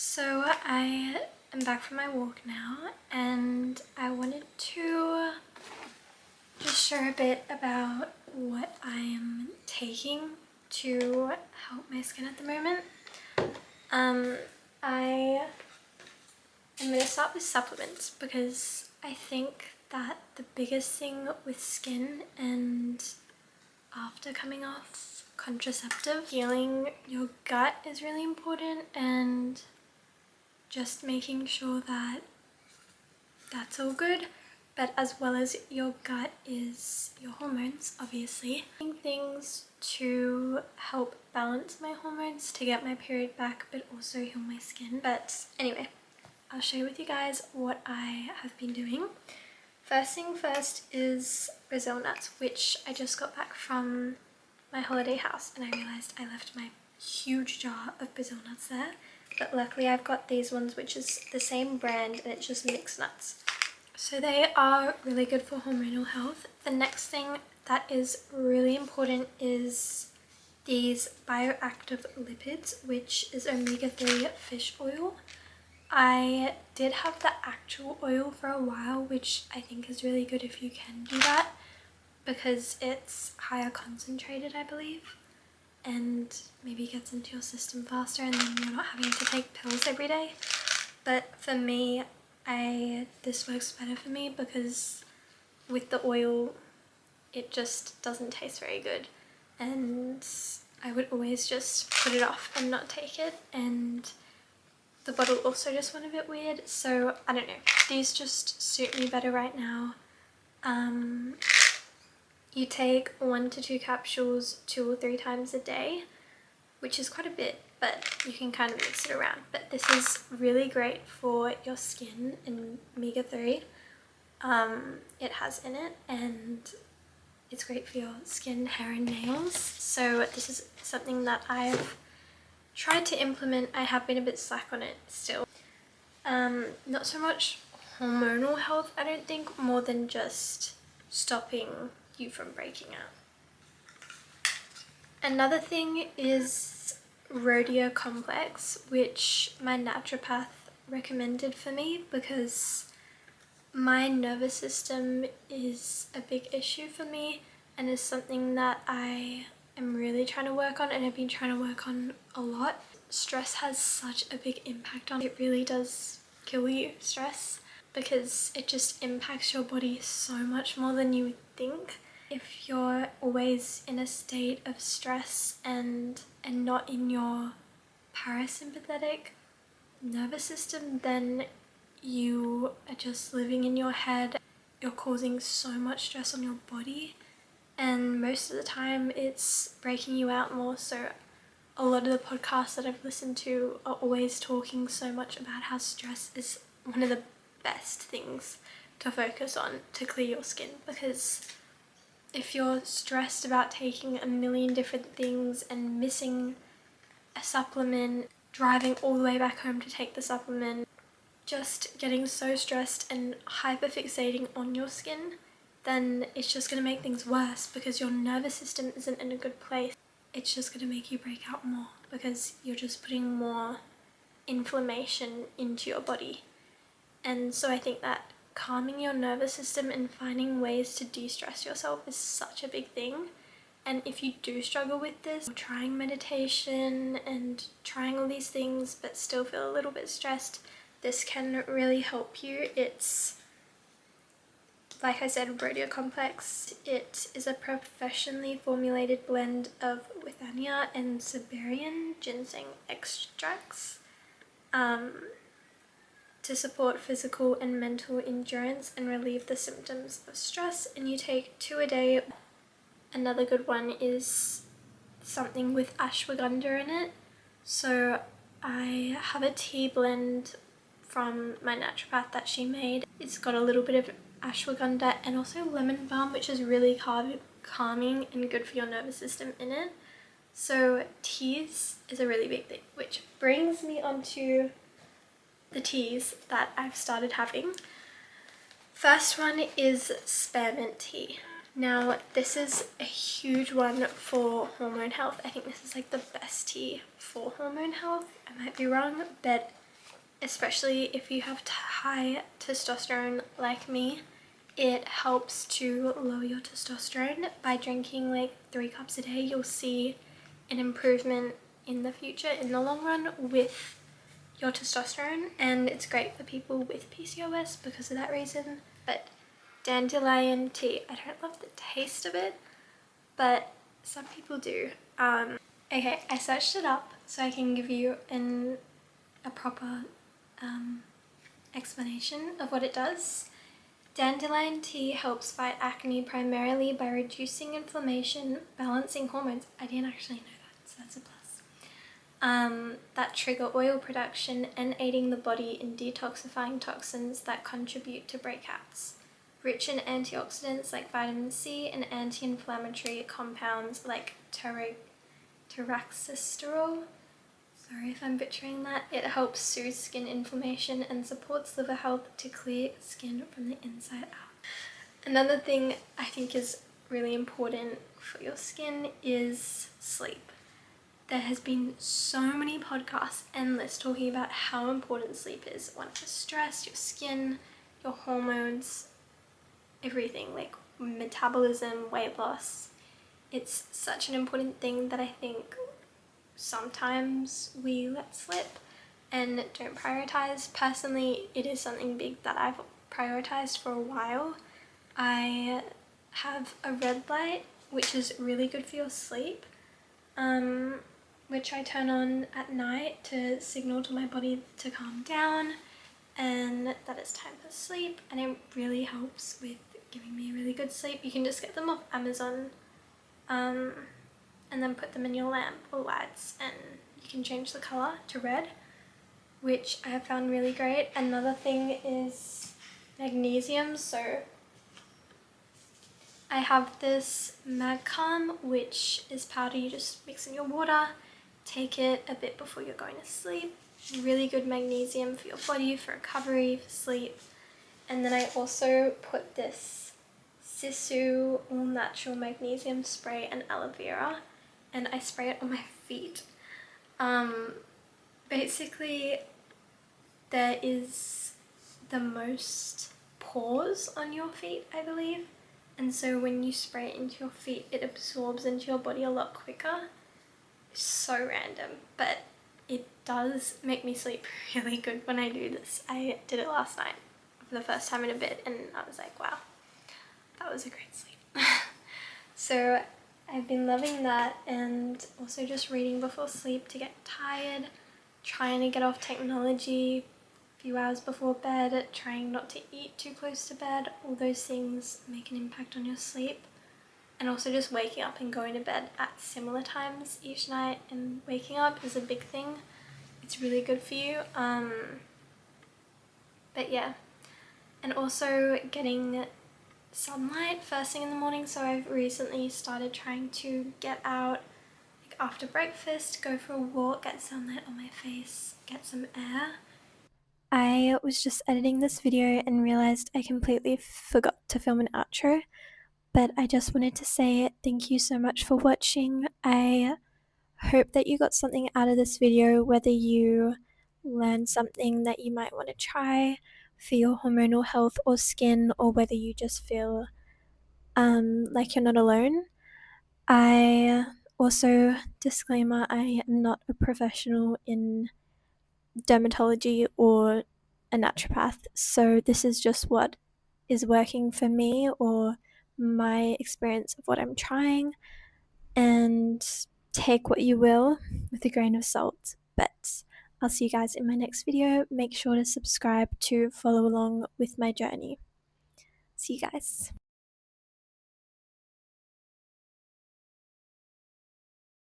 So I am back from my walk now, and I wanted to just share a bit about what I am taking to help my skin at the moment. I am going to start with supplements because I think that the biggest thing with skin and after coming off contraceptive, healing your gut is really important, and just making sure that that's all good, but as well as your gut is your hormones, obviously. Things to help balance my hormones to get my period back, but also heal my skin. But anyway, I'll share with you guys what I have been doing. First thing first is Brazil nuts, which I just got back from my holiday house, and I realized I left my huge jar of Brazil nuts there. But luckily I've got these ones, which is the same brand, and it's just mixed nuts. So they are really good for hormonal health. The next thing that is really important is these bioactive lipids, which is omega-3 fish oil. I did have the actual oil for a while, which I think is really good if you can do that, because it's higher concentrated, I believe, and maybe gets into your system faster, and then you're not having to take pills every day. But for me, this works better for me because with the oil it just doesn't taste very good, and I would always just put it off and not take it, and the bottle also just went a bit weird, so I don't know, these just suit me better right now. You take 1 to 2 capsules 2 or 3 times a day, which is quite a bit, but you can kind of mix it around. But this is really great for your skin and omega-3. It has in it, and it's great for your skin, hair and nails. So this is something that I've tried to implement. I have been a bit slack on it still. Not so much hormonal health, I don't think, more than just stopping you from breaking out. Another thing is rhodiola complex, which my naturopath recommended for me because my nervous system is a big issue for me, and is something that I am really trying to work on, and I've been trying to work on a lot. Stress has such a big impact on it. It really does kill you, stress, because it just impacts your body so much more than you would think. If you're always in a state of stress and not in your parasympathetic nervous system, then you are just living in your head. You're causing so much stress on your body, and most of the time it's breaking you out more. So a lot of the podcasts that I've listened to are always talking so much about how stress is one of the best things to focus on to clear your skin, because if you're stressed about taking a million different things and missing a supplement, driving all the way back home to take the supplement, just getting so stressed and hyperfixating on your skin, then it's just going to make things worse because your nervous system isn't in a good place. It's just going to make you break out more because you're just putting more inflammation into your body. And so I think that calming your nervous system and finding ways to de-stress yourself is such a big thing. And if you do struggle with this, trying meditation and trying all these things but still feel a little bit stressed, this can really help you. It's, like I said, rhodiola complex. It is a professionally formulated blend of withania and Siberian ginseng extracts to support physical and mental endurance and relieve the symptoms of stress, and you take 2 a day. Another good one is something with ashwagandha in it. So I have a tea blend from my naturopath that she made. It's got a little bit of ashwagandha and also lemon balm, which is really calming and good for your nervous system in it. So teas is a really big thing, which brings me on to the teas that I've started having. First one is spearmint tea. Now this is a huge one for hormone health. I think this is like the best tea for hormone health. I might be wrong, but especially if you have high testosterone like me, it helps to lower your testosterone. By drinking like 3 cups a day, you'll see an improvement in the future, in the long run, with your testosterone, and it's great for people with PCOS because of that reason. But dandelion tea, I don't love the taste of it, but some people do. Okay, I searched it up so I can give you a proper explanation of what it does. Dandelion tea helps fight acne primarily by reducing inflammation, balancing hormones. I didn't actually know that, so that's a plus. That trigger oil production and aiding the body in detoxifying toxins that contribute to breakouts. Rich in antioxidants like vitamin C and anti-inflammatory compounds like taraxesterol. Sorry if I'm butchering that. It helps soothe skin inflammation and supports liver health to clear skin from the inside out. Another thing I think is really important for your skin is sleep. There has been so many podcasts, endless, talking about how important sleep is. One for stress, your skin, your hormones, everything, like metabolism, weight loss. It's such an important thing that I think sometimes we let slip and don't prioritize. Personally, it is something big that I've prioritized for a while. I have a red light, which is really good for your sleep, which I turn on at night to signal to my body to calm down and that it's time for sleep, and it really helps with giving me really good sleep. You can just get them off Amazon and then put them in your lamp or lights, and you can change the colour to red, which I have found really great. Another thing is magnesium. So I have this Magcalm, which is powder you just mix in your water, take it a bit before you're going to sleep. Really good magnesium for your body, for recovery, for sleep. And then I also put this Sisu all natural magnesium spray and aloe vera, and I spray it on my feet. Basically there is the most pores on your feet, I believe, and so when you spray it into your feet, it absorbs into your body a lot quicker. It's so random, but it does make me sleep really good when I do this. I did it last night for the first time in a bit, and I was like, wow, that was a great sleep. So I've been loving that, and also just reading before sleep to get tired, trying to get off technology a few hours before bed, trying not to eat too close to bed. All those things make an impact on your sleep. And also just waking up and going to bed at similar times each night and waking up is a big thing. It's really good for you. But yeah, and also getting sunlight first thing in the morning. So I've recently started trying to get out like after breakfast, go for a walk, get sunlight on my face, get some air. I was just editing this video and realized I completely forgot to film an outro, but I just wanted to say thank you so much for watching. I hope that you got something out of this video, whether you learned something that you might want to try for your hormonal health or skin, or whether you just feel like you're not alone. I also, disclaimer, I am not a professional in dermatology or a naturopath, so this is just what is working for me or my experience of what I'm trying, and take what you will with a grain of salt. But I'll see you guys in my next video. Make sure to subscribe to follow along with my journey. See you guys.